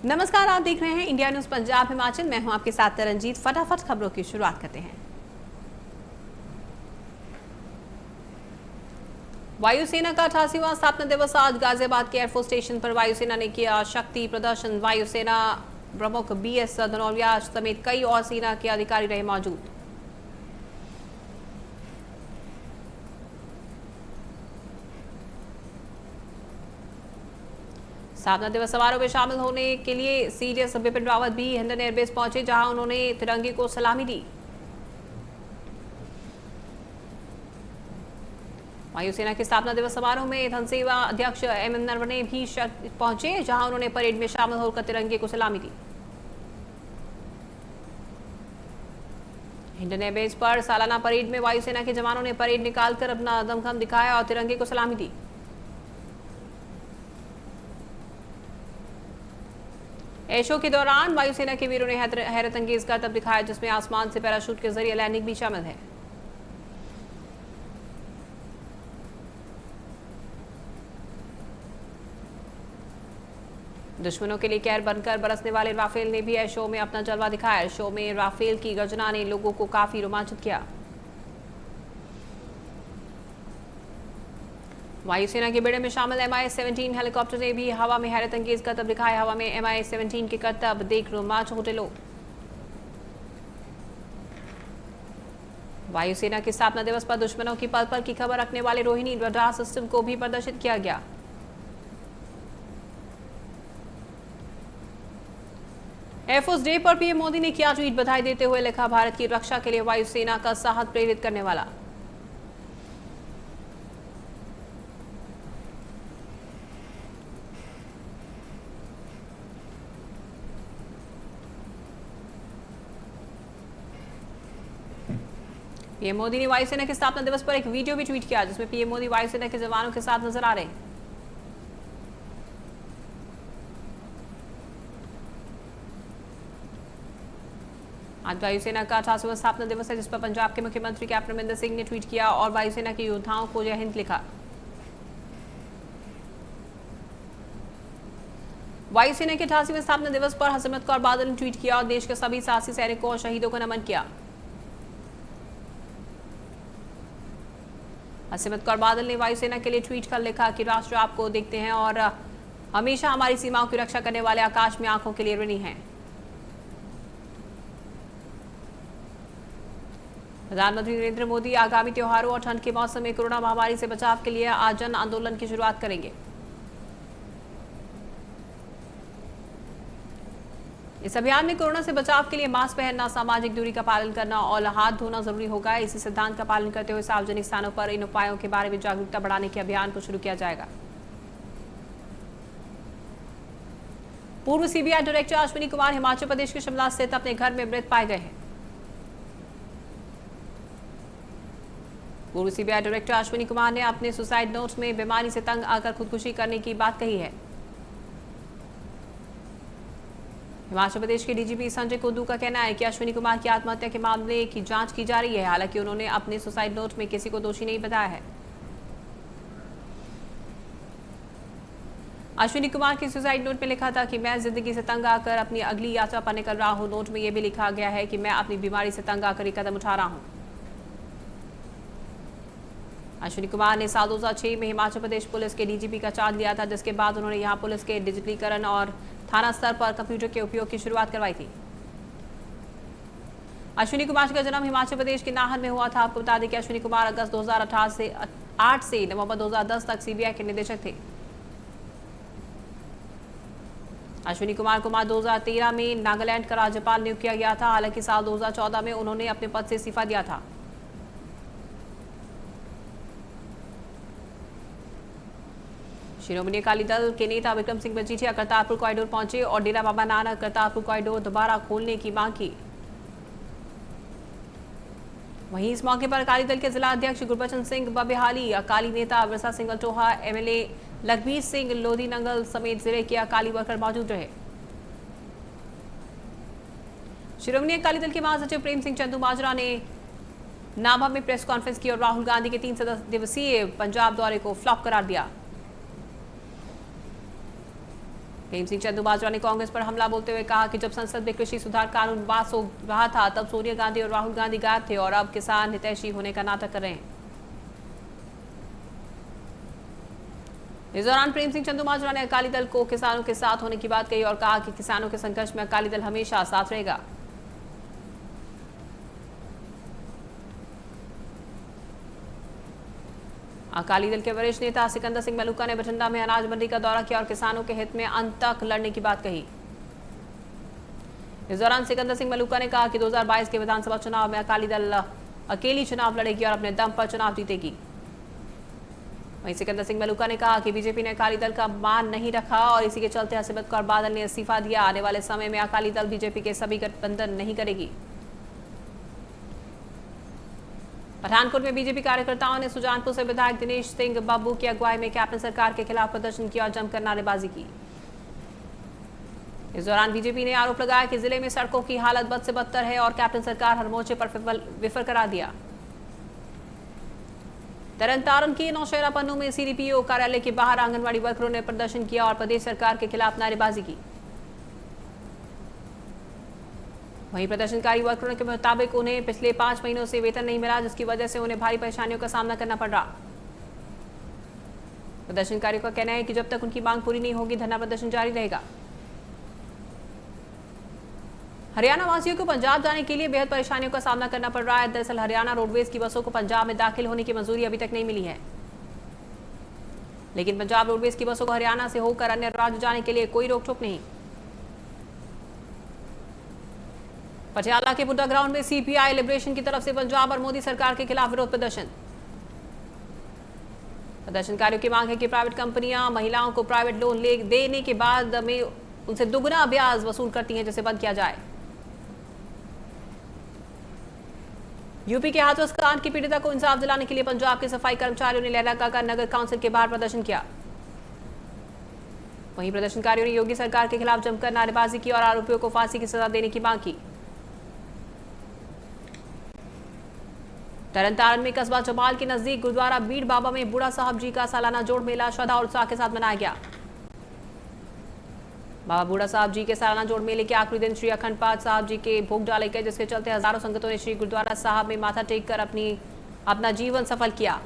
नमस्कार, आप देख रहे हैं इंडिया न्यूज पंजाब हिमाचल। मैं हूं आपके साथ तरनजीत। फटाफट खबरों की शुरुआत करते हैं। वायुसेना का 88वां स्थापना दिवस आज गाजियाबाद के एयरफोर्स स्टेशन पर वायुसेना ने किया शक्ति प्रदर्शन। वायुसेना प्रमुख BS धनौरिया समेत कई और सेना के अधिकारी रहे मौजूद। स्थापना दिवस समारोह में शामिल होने के लिए CDS बिपिन रावत भी हिंडन एयरबेस पहुंचे, जहां उन्होंने तिरंगे को सलामी दी। वायुसेना के स्थापना दिवस समारोह में धनसेवा अध्यक्ष MM नरवणे भी पहुंचे, जहां उन्होंने परेड में शामिल होकर तिरंगे को सलामी दी। हिंडन एयरबेस पर सालाना परेड में वायुसेना के जवानों ने परेड निकालकर अपना दमखम दिखाया और तिरंगे को सलामी दी। एयर शो के दौरान वायुसेना के वीरों ने हैरत अंगेज करतब दिखाया, जिसमें आसमान से पैराशूट के जरिए लैंडिंग भी शामिल है। दुश्मनों के लिए कहर बनकर बरसने वाले राफेल ने भी एयर शो में अपना जलवा दिखाया। एयर शो में राफेल की गर्जना ने लोगों को काफी रोमांचित किया। वायुसेना के बेड़े में शामिल Mi-17 हेलीकॉप्टर ने भी हवा में हैरत अंगेज करतब दिखाया। हवा में Mi-17 के करतब देख रोमांच होते लोग। वायुसेना के स्थापना दिवस पर दुश्मनों की पल पल की खबर रखने वाले रोहिणी रडार सिस्टम को भी प्रदर्शित किया गया। एयरफोर्स डे पर PM मोदी ने किया ट्वीट, बधाई देते हुए लिखा, भारत की रक्षा के लिए वायुसेना का साहस प्रेरित करने वाला। PM मोदी ने वायुसेना के स्थापना दिवस पर एक वीडियो भी ट्वीट किया, जिसमें PM मोदी वायुसेना के जवानों के साथ नजर आ रहे हैं। आज वायुसेना का 88वां स्थापना दिवस है, जिस पर पंजाब के मुख्यमंत्री कैप्टन अमरिंदर सिंह ने ट्वीट किया और वायुसेना के योद्धाओं को जय हिंद लिखा। वायुसेना के 88वें स्थापना दिवस पर हरसिमरत कौर बादल ने ट्वीट किया और देश के सभी साहसी सैनिकों और शहीदों को नमन किया। हरसिमरत कौर बादल ने वायुसेना के लिए ट्वीट कर लिखा कि राष्ट्र आपको देखते हैं और हमेशा हमारी सीमाओं की रक्षा करने वाले आकाश में आंखों के लिए ऋणी हैं। प्रधानमंत्री नरेंद्र मोदी आगामी त्योहारों और ठंड के मौसम में कोरोना महामारी से बचाव के लिए आज जन आंदोलन की शुरुआत करेंगे। इस अभियान में कोरोना से बचाव के लिए मास्क पहनना, सामाजिक दूरी का पालन करना और हाथ धोना जरूरी होगा। इसी सिद्धांत का पालन करते हुए सार्वजनिक स्थानों पर इन उपायों के बारे में जागरूकता बढ़ाने के अभियान को शुरू किया जाएगा। पूर्व CBI डायरेक्टर अश्विनी कुमार हिमाचल प्रदेश के शिमला स्थित अपने घर में मृत पाए गए हैं। पूर्व CBI डायरेक्टर अश्विनी कुमार ने अपने सुसाइड नोट में बीमारी से तंग आकर खुदकुशी करने की बात कही है। हिमाचल प्रदेश के DGP संजय कुंडू का कहना है कि अश्विनी कुमार की आत्महत्या के मामले की जांच की जा रही है। हालांकि उन्होंने अपने सुसाइड नोट में किसी को दोषी नहीं बताया है। अश्विनी कुमार की सुसाइड नोट में लिखा था कि मैं जिंदगी से तंग आकर अपनी अगली यात्रा पर निकल रहा हूं। नोट में यह भी लिखा गया है कि मैं अपनी बीमारी से तंग आकर एक कदम उठा रहा हूं। अश्विनी कुमार ने साल 2006 में हिमाचल प्रदेश पुलिस के DGP का चार्ज लिया था, जिसके बाद उन्होंने यहां पुलिस के डिजिटलीकरण और थाना स्तर पर कंप्यूटर के उपयोग की शुरुआत करवाई थी। अश्विनी कुमार का जन्म हिमाचल प्रदेश के नाहन में हुआ था। आपको बता दें कि अश्विनी कुमार अगस्त 2008 से नवंबर 2010 तक CBI के निदेशक थे। अश्विनी कुमार को मार्च 2013 में नागालैंड का राज्यपाल नियुक्त किया गया था। हालांकि साल 2014 में उन्होंने अपने पद से इस्तीफा दिया था। शिरोमणि अकाली दल के नेता विक्रम सिंह मजीठिया करतारपुर कॉरिडोर पहुंचे और डेरा बाबा नानक करतारपुर कॉरिडोर दोबारा खोलने की मांग की। वहीं इस मौके पर अकाली दल के जिला अध्यक्ष गुरबचन सिंह बबेहाली, अकाली नेता विरसा सिंह अल्टोहा, MLA लखबीर सिंह लोधी नंगल समेत जिले के अकाली वर्कर मौजूद रहे। शिरोमणि अकाली दल के महासचिव प्रेम सिंह चंदू माजरा ने नाभा में प्रेस कॉन्फ्रेंस की और राहुल गांधी के 3 दिवसीय पंजाब दौरे को फ्लॉप करार दिया। प्रेम सिंह चंदूमाजरा ने कांग्रेस पर हमला बोलते हुए कहा कि जब संसद में कृषि सुधार कानून पास हो रहा था तब सोनिया गांधी और राहुल गांधी गायब थे और अब किसान हितैषी होने का नाटक कर रहे हैं। इस दौरान प्रेम सिंह चंदूमाजरा ने अकाली दल को किसानों के साथ होने की बात कही और कहा कि किसानों के संघर्ष में अकाली दल हमेशा साथ रहेगा। अकाली दल के वरिष्ठ नेता सिकंदर सिंह मलूका ने बठिंडा में अनाज मंडी का दौरा किया और किसानों के हित में अंत तक लड़ने की बात कही। इस दौरान सिकंदर सिंह मलूका ने कहा कि 2022 के विधानसभा चुनाव में अकाली दल अकेली चुनाव लड़ेगी और अपने दम पर चुनाव जीतेगी। वहीं सिकंदर सिंह मलूका ने कहा कि बीजेपी ने अकाली दल का मान नहीं रखा और इसी के चलते हरसिमरत कौर बादल ने इस्तीफा दिया। आने वाले समय में अकाली दल बीजेपी के सभी गठबंधन नहीं करेगी। पठानकोट में बीजेपी कार्यकर्ताओं ने सुजानपुर से विधायक दिनेश सिंह बाबू की अगुवाई में कैप्टन सरकार के खिलाफ प्रदर्शन किया और जमकर नारेबाजी की। इस दौरान बीजेपी ने आरोप लगाया कि जिले में सड़कों की हालत बद से बदतर है और कैप्टन सरकार हर मोर्चे पर विफल करा दिया। तरनतारन के नौशहरा पन्नू में सीडीपीओ कार्यालय के बाहर आंगनबाड़ी वर्करों ने प्रदर्शन किया और प्रदेश सरकार के खिलाफ नारेबाजी की। वहीं प्रदर्शनकारी वर्करों के मुताबिक उन्हें पिछले 5 महीनों से वेतन नहीं मिला, जिसकी वजह से उन्हें भारी परेशानियों का सामना करना पड़ रहा। प्रदर्शनकारियों का कहना है कि जब तक उनकी मांग पूरी नहीं होगी धरना प्रदर्शन जारी रहेगा। हरियाणा वासियों को पंजाब जाने के लिए बेहद परेशानियों का सामना करना पड़ रहा है। दरअसल हरियाणा रोडवेज की बसों को पंजाब में दाखिल होने की मंजूरी अभी तक नहीं मिली है, लेकिन पंजाब रोडवेज की बसों को हरियाणा से होकर अन्य राज्य जाने के लिए कोई रोक टोक नहीं। पटियाला के बुड्ढा ग्राउंड में सीपीआई लिबरेशन की तरफ से पंजाब और मोदी सरकार के खिलाफ विरोध प्रदर्शन। प्रदर्शनकारियों की मांग है कि प्राइवेट कंपनियां महिलाओं को प्राइवेट लोन देने के बाद में उनसे दुगना ब्याज वसूल करती हैं, जिसे बंद किया जाए। यूपी के हाथरस कांड की पीड़िता को इंसाफ दिलाने के लिए पंजाब के सफाई कर्मचारियों ने लैला काका नगर काउंसिल के बाहर प्रदर्शन किया। वहीं प्रदर्शनकारियों ने योगी सरकार के खिलाफ जमकर नारेबाजी की और आरोपियों को फांसी की सजा देने की मांग की। तरनतारन में कस्बा जमाल के नजदीक गुरुद्वारा बीड़ बाबा में बूढ़ा साहब जी का सालाना जोड़ मेला श्रद्धा और उत्साह के साथ मनाया गया। बाबा बूढ़ा साहब जी के सालाना जोड़ मेले के आखिरी दिन श्री अखंड पाठ साहब जी के भोग डाले गए, जिसके चलते हजारों संगतों ने श्री गुरुद्वारा साहब में माथा टेक कर अपना जीवन सफल किया।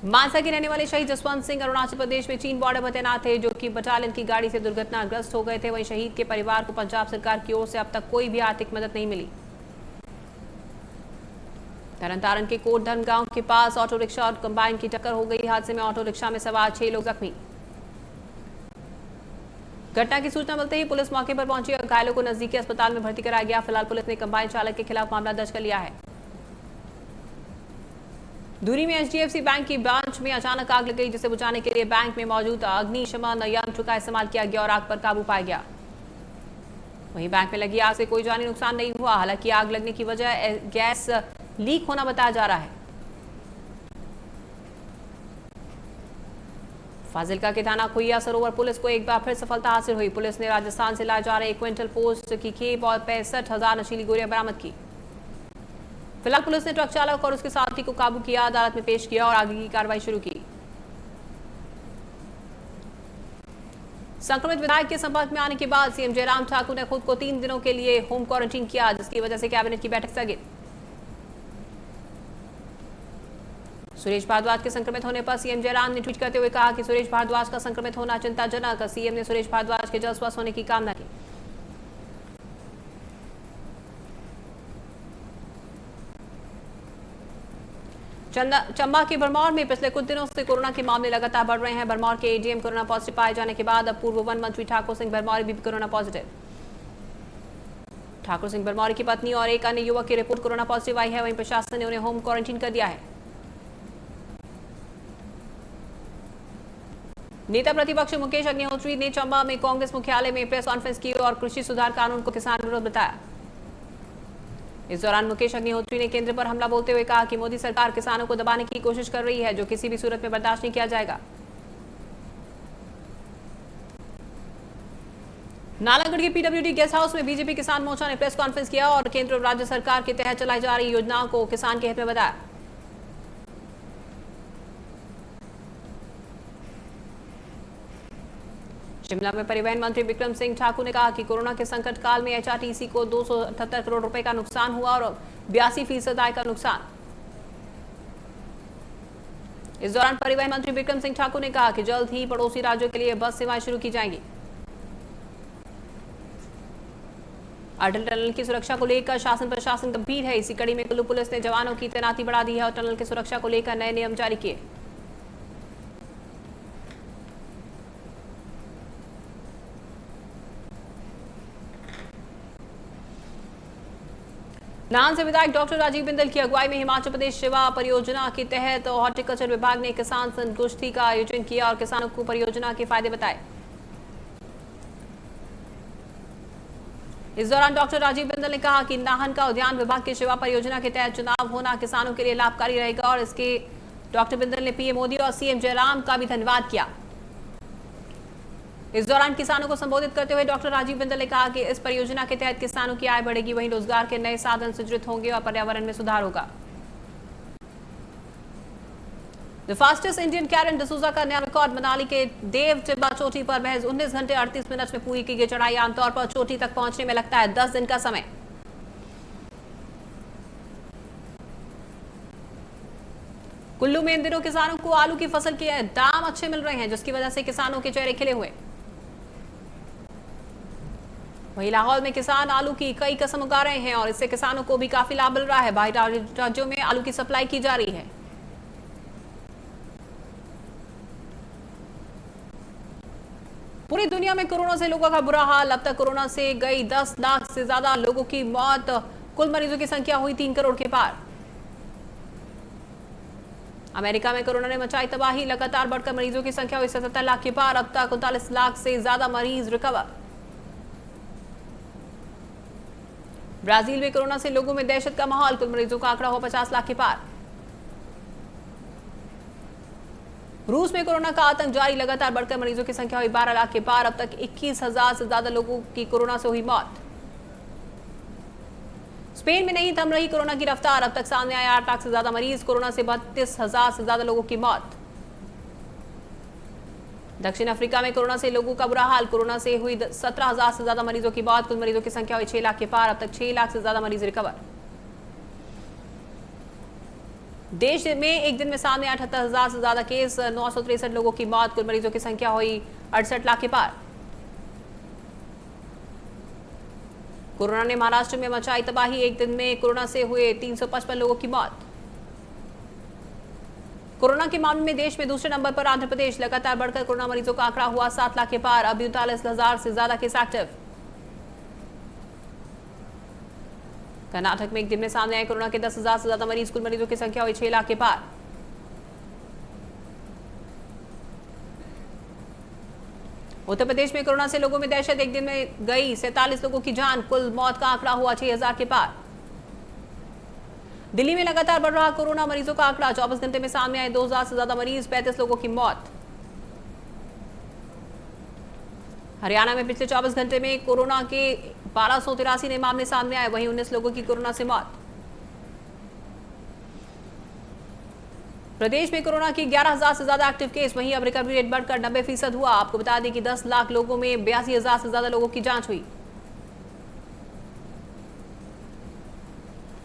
मानसा के रहने वाले शहीद जसवंत सिंह अरुणाचल प्रदेश में चीन बॉर्डर पर तैनात थे, जो कि बटालियन की गाड़ी से दुर्घटनाग्रस्त हो गए थे। वहीं शहीद के परिवार को पंजाब सरकार की ओर से अब तक कोई भी आर्थिक मदद नहीं मिली। तरनतारन के कोटधन गांव के पास ऑटो रिक्शा और कंबाइन की टक्कर हो गई। हादसे में ऑटो रिक्शा में सवार 6 लोग जख्मी। घटना की सूचना मिलते ही पुलिस मौके पर पहुंची और घायलों को नजदीकी अस्पताल में भर्ती कराया गया। फिलहाल पुलिस ने कंबाइन चालक के खिलाफ मामला दर्ज कर लिया है। दूरी में एचडीएफसी बैंक की ब्रांच में अचानक आग लग गई, जिसे बुझाने के लिए बैंक में मौजूद अग्निशमन यंत्र का इस्तेमाल किया गया और आग पर काबू पाया गया। वहीं बैंक में लगी आग से कोई जानी नुकसान नहीं हुआ। हालांकि आग लगने की वजह गैस लीक होना बताया जा रहा है। फाजिल्का के थाना खुइया सरोवर पुलिस को एक बार फिर सफलता हासिल हुई। पुलिस ने राजस्थान से लाए जा रहे 1 क्विंटल पोस्ट की खेप और 65,000 नशीली गोलियां बरामद की। फिलहाल पुलिस ने ट्रक चालक और उसके साथी को काबू किया, अदालत में पेश किया और आगे की कार्रवाई शुरू की। संक्रमित विधायक के संपर्क में आने के बाद सीएम जयराम ठाकुर ने खुद को 3 दिनों के लिए होम क्वारंटीन किया, जिसकी वजह से कैबिनेट की बैठक स्थगित। सुरेश भारद्वाज के संक्रमित होने पर सीएम जयराम ने ट्वीट करते हुए कहा कि सुरेश भारद्वाज का संक्रमित होना चिंताजनक। सीएम ने सुरेश भारद्वाज के जल्द स्वस्थ होने की कामना की। चंबा के भरमौर में पिछले कुछ दिनों से कोरोना के मामले लगातार बढ़ रहे हैं। भरमौर के एडीएम कोरोना पॉजिटिव पाए जाने के बाद अब पूर्व वन मंत्री ठाकुर सिंह भरमौरी भी कोरोना पॉजिटिव। ठाकुर सिंह भरमौरी की पत्नी और एक अन्य युवक की रिपोर्ट कोरोना पॉजिटिव आई है। वहीं प्रशासन ने उन्हें होम क्वारंटीन कर दिया है। नेता प्रतिपक्ष मुकेश अग्निहोत्री ने चंबा में कांग्रेस मुख्यालय में प्रेस कॉन्फ्रेंस की और कृषि सुधार कानून को किसान विरोध बताया। इस दौरान मुकेश अग्निहोत्री ने केंद्र पर हमला बोलते हुए कहा कि मोदी सरकार किसानों को दबाने की कोशिश कर रही है, जो किसी भी सूरत में बर्दाश्त नहीं किया जाएगा। नालागढ़ के पीडब्ल्यूडी गेस्ट हाउस में बीजेपी किसान मोर्चा ने प्रेस कॉन्फ्रेंस किया और केंद्र और राज्य सरकार के तहत चलाई जा रही योजनाओं को किसान के हित में बताया। शिमला में परिवहन मंत्री विक्रम सिंह ठाकुर ने कहा कि कोरोना के संकट काल में एचआरटीसी को 278 करोड़ रुपए का नुकसान हुआ और 82% आय का नुकसान। इस दौरान परिवहन मंत्री विक्रम सिंह ठाकुर ने कहा कि जल्द ही पड़ोसी राज्यों के लिए बस सेवाएं शुरू की जाएंगी। अटल टनल की सुरक्षा को लेकर शासन प्रशासन गंभीर है। इसी कड़ी में कुल्लू पुलिस ने जवानों की तैनाती बढ़ा दी है और टनल की सुरक्षा को लेकर नए नियम जारी किए। नाहन से विधायक डॉक्टर राजीव बिंदल की अगुवाई में हिमाचल प्रदेश सेवा परियोजना के तहत हॉर्टिकल्चर विभाग ने किसान संगोष्ठी का आयोजन किया और किसानों को परियोजना के फायदे बताए। इस दौरान डॉक्टर राजीव बिंदल ने कहा कि नाहन का उद्यान विभाग की सेवा परियोजना के तहत चुनाव होना किसानों के लिए लाभकारी रहेगा और इसके डॉक्टर बिंदल ने पीएम मोदी और सीएम जयराम का भी धन्यवाद किया। इस दौरान किसानों को संबोधित करते हुए डॉक्टर राजीव बिंदल ने कहा कि इस परियोजना के तहत किसानों की आय बढ़ेगी, वहीं रोजगार के नए साधन सृजित होंगे और पर्यावरण में सुधार होगा। The fastest Indian Karen D'Souza का नया रिकॉर्ड। मनाली के देव टिब्बा चोटी पर महज 19 घंटे 38 मिनट में पूरी की गई चढ़ाई। आमतौर पर चोटी तक पहुंचने में लगता है 10 दिन का समय। कुल्लू में इन दिनों किसानों को आलू की फसल के दाम अच्छे मिल रहे हैं, जिसकी वजह से किसानों के चेहरे खिले हुए। वहीं लाहौल में किसान आलू की कई किस्म उगा रहे हैं और इससे किसानों को भी काफी लाभ मिल रहा है। बाहरी राज्यों में आलू की सप्लाई की जा रही है। पूरी दुनिया में कोरोना से लोगों का बुरा हाल। अब तक कोरोना से गई 10 लाख से ज्यादा लोगों की मौत। कुल मरीजों की संख्या हुई 3 करोड़ के पार। अमेरिका में कोरोना ने मचाई तबाही। लगातार बढ़कर मरीजों की संख्या हुई 77 लाख के पार। अब तक 39 लाख से ज्यादा मरीज रिकवर। ब्राजील में कोरोना से लोगों में दहशत का माहौल। कुल मरीजों का आंकड़ा हो 50 लाख के पार। रूस में कोरोना का आतंक जारी। लगातार बढ़कर मरीजों की संख्या हुई 12 लाख के पार। अब तक 21,000 से ज्यादा लोगों की कोरोना से हुई मौत। स्पेन में नहीं थम रही कोरोना की रफ्तार। अब तक सामने आए 8 लाख से ज्यादा मरीज। कोरोना से 32,000 से ज्यादा लोगों की मौत। दक्षिण अफ्रीका में कोरोना से लोगों का बुरा हाल। कोरोना से हुई 17,000 से ज्यादा मरीजों की मौत। कुल मरीजों की संख्या हुई 6 लाख के पार। अब तक 6 लाख से ज्यादा मरीज रिकवर। देश में एक दिन में सामने 78,000 से ज्यादा केस। 963 लोगों की मौत। कुल मरीजों की संख्या हुई 68 लाख के पार। कोरोना ने महाराष्ट्र में मचाई तबाही। एक दिन में कोरोना से हुए 355 लोगों की मौत। कोरोना के मामले में देश में दूसरे नंबर पर आंध्र प्रदेश। लगातार बढ़कर कोरोना मरीजों का आंकड़ा हुआ 7 लाख के पार। अभी 39,000 से ज्यादा केस एक्टिव। कर्नाटक में एक दिन में सामने आए कोरोना के 10,000 से ज्यादा मरीज। कुल मरीजों की संख्या हुई 6 लाख के पार। उत्तर प्रदेश में कोरोना से लोगों में दहशत। एक दिन में गई 47 लोगों की जान। कुल मौत का आंकड़ा हुआ 6,000 के पार। दिल्ली में लगातार बढ़ रहा कोरोना मरीजों का आंकड़ा। 24 घंटे में सामने आए 2,000 से ज्यादा मरीज। 35 लोगों की मौत। हरियाणा में पिछले 24 घंटे में कोरोना के 1283 नए मामले सामने आए। वहीं 19 लोगों की कोरोना से मौत। प्रदेश में कोरोना की 11,000 से ज्यादा एक्टिव केस। वहीं अब रिकवरी रेट बढ़कर 90% हुआ। आपको बता दें कि 10 लाख लोगों में 82,000 से ज्यादा लोगों की जांच हुई।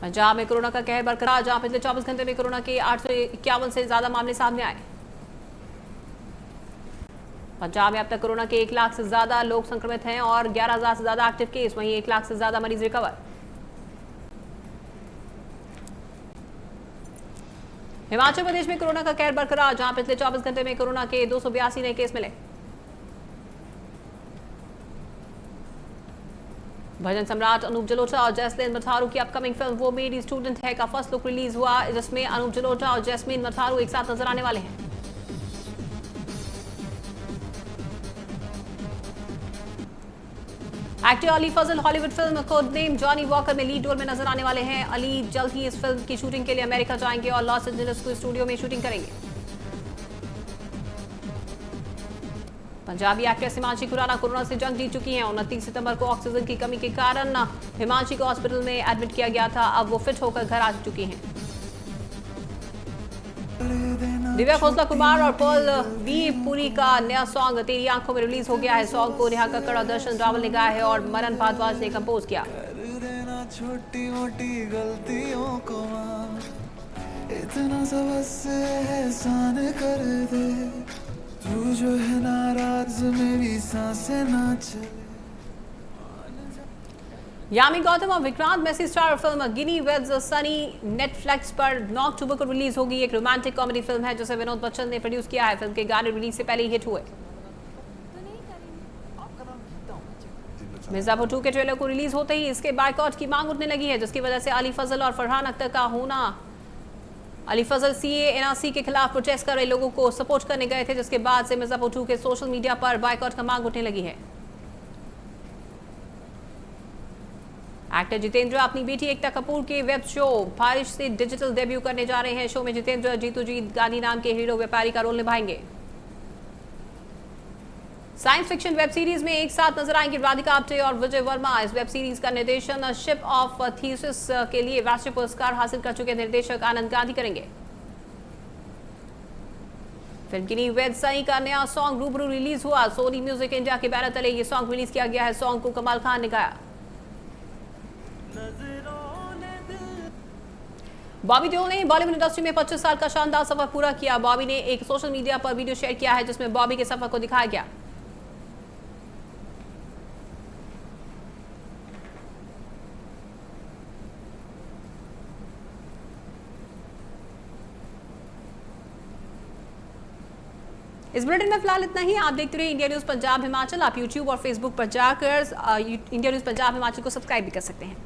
पंजाब में कोरोना का कहर बरकरार, जहां पिछले 24 घंटे में कोरोना के 851 से ज्यादा मामले सामने आए। पंजाब में अब तक कोरोना के 1 लाख से ज्यादा लोग संक्रमित हैं और 11,000 से ज्यादा एक्टिव केस। वहीं 1 लाख से ज्यादा मरीज रिकवर। हिमाचल प्रदेश में कोरोना का कहर बरकरार, जहां पिछले 24 घंटे में कोरोना के 282 नए केस मिले। भजन सम्राट अनूप जलोटा और जैस्मिन मथारू की अपकमिंग फिल्म वो मेरी स्टूडेंट है का फर्स्ट लुक रिलीज हुआ, जिसमें अनूप जलोटा और जैस्मिन मथारू एक साथ नजर आने वाले हैं। Actor Ali Fazal Hollywood film code name Johnny Walker में लीड रोल में नजर आने वाले हैं। अली जल्द ही इस फिल्म की शूटिंग के लिए अमेरिका जाएंगे और लॉस एंजलिस को स्टूडियो में शूटिंग करेंगे। पंजाबी एक्ट्रेस हिमांशी खुराना कोरोना से जंग जीत चुकी हैं। 29 सितंबर को ऑक्सीजन की कमी के कारण हिमांशी को हॉस्पिटल में एडमिट किया गया था। अब वो फिट होकर घर आ चुकी हैं। दिव्या खोसला कुमार और पर्ल वी पुरी का नया सॉन्ग तेरी आंखों में रिलीज हो गया है। सॉन्ग को नेहा कक्कड़ और दर्शन रावल ने गाया है और मनन भारद्वाज ने कंपोज किया। छोटी मोटी गलतियों को इतना सबसे एहसान कर दे, तू जो है नाराज मेरी सांसें ना चले। यामी गौतम और Vikrant Massey star film Ginny Weds Sunny Netflix पर 9 अक्टूबर को रिलीज होगी। एक रोमांटिक कॉमेडी फिल्म है जिसे विनोद बच्चन ने प्रोड्यूस किया है। फिल्म के गाने रिलीज से पहले ही हिट हुए। मिर्जापुर 2 के ट्रेलर को रिलीज होते ही इसके बायकॉट की मांग उठने लगी है, जिसकी वजह से अली फजल और फरहान अख्तर का होना। अली फजल सीए एनआरसी के खिलाफ प्रोटेस्ट कर रहे लोगों को सपोर्ट करने गए थे, जिसके बाद से मिर्जापुर 2 के सोशल मीडिया पर बायकॉट का मांग उठने लगी है। एक्टर जितेंद्र अपनी बेटी एकता कपूर के वेब शो बारिश से डिजिटल डेब्यू करने जा रहे हैं। शो में जितेंद्र जीतू जीत गांधी नाम के हीरो व्यापारी का रोल निभाएंगे। साइंस फिक्शन वेब सीरीज में एक साथ नजर आएंगे राधिका आप्टे और विजय वर्मा। इस वेब सीरीज का निर्देशन शिप ऑफ थीसिस के लिए राष्ट्रीय पुरस्कार हासिल कर चुके निर्देशक आनंद गांधी करेंगे। फिल्म गिनी विद सनी का नया सॉन्ग रूबरू रिलीज हुआ। सोनी म्यूजिक इंडिया के बैनर तले ये सॉन्ग रिलीज किया गया है। सॉन्ग को कमाल खान ने गाया। बॉबी देओल ने बॉलीवुड इंडस्ट्री में 25 साल का शानदार सफर पूरा किया। बॉबी ने एक सोशल मीडिया पर वीडियो शेयर किया है, जिसमें बॉबी के सफर को दिखाया गया। इस बुलेटिन में फिलहाल इतना ही। आप देखते रहिए इंडिया न्यूज पंजाब हिमाचल। आप यूट्यूब और फेसबुक पर जाकर इंडिया न्यूज पंजाब हिमाचल को सब्सक्राइब भी कर सकते हैं।